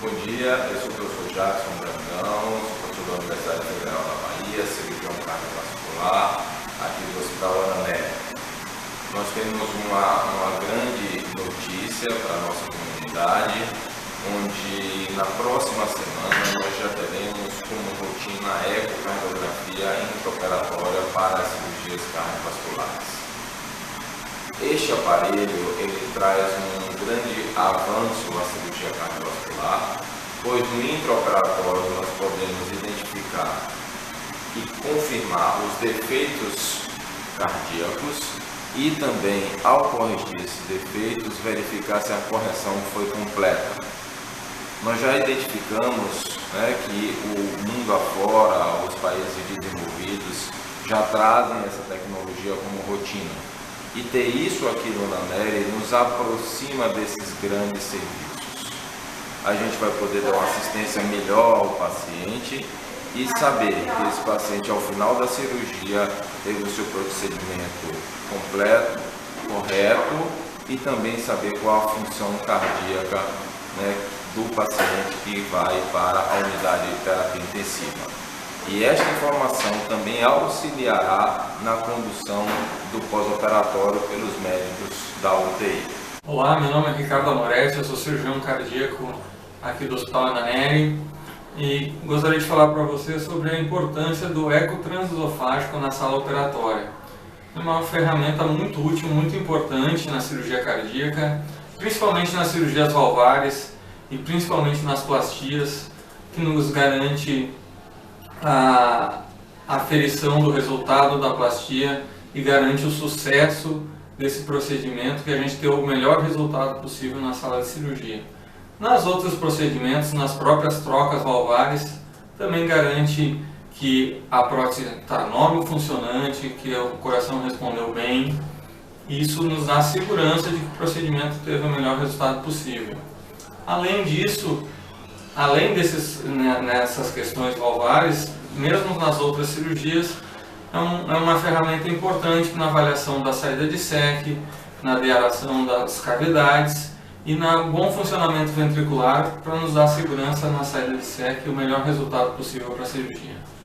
Bom dia, eu sou o professor Jackson Brandão, sou professor da Universidade Federal da Bahia, cirurgião cardiovascular, aqui do Hospital Ana Nery. Nós temos uma grande notícia para a nossa comunidade, onde na próxima semana nós já teremos como rotina a ecocardiografia intraoperatória para as cirurgias cardiovasculares. Este aparelho ele traz um grande avanço à cirurgia cardiovascular, pois no intraoperatório nós podemos identificar e confirmar os defeitos cardíacos e também, ao corrigir esses defeitos, verificar se a correção foi completa. Nós já identificamos que o mundo afora, os países desenvolvidos, já trazem essa tecnologia como rotina. E ter isso aqui no Ana Nery nos aproxima desses grandes serviços. A gente vai poder dar uma assistência melhor ao paciente e saber que esse paciente, ao final da cirurgia, teve o seu procedimento completo, correto e também saber qual a função cardíaca do paciente que vai para a unidade de terapia intensiva. E esta informação também auxiliará na condução do pós-operatório pelos médicos da UTI. Olá, meu nome é Ricardo Amoretti, eu sou cirurgião cardíaco aqui do Hospital Ana Nery e gostaria de falar para você sobre a importância do eco transesofágico na sala operatória. É uma ferramenta muito útil, muito importante na cirurgia cardíaca, principalmente nas cirurgias valvares e principalmente nas plastias, que nos garante a aferição do resultado da plastia e garante o sucesso desse procedimento, que a gente tenha o melhor resultado possível na sala de cirurgia. Nas outros procedimentos, nas próprias trocas valvares, também garante que a prótese está normal funcionante, que o coração respondeu bem. Isso nos dá segurança de que o procedimento teve o melhor resultado possível. Além disso, nessas questões valvares, mesmo nas outras cirurgias, é uma ferramenta importante na avaliação da saída de SEC, na dearação das cavidades e no bom funcionamento ventricular para nos dar segurança na saída de SEC e o melhor resultado possível para a cirurgia.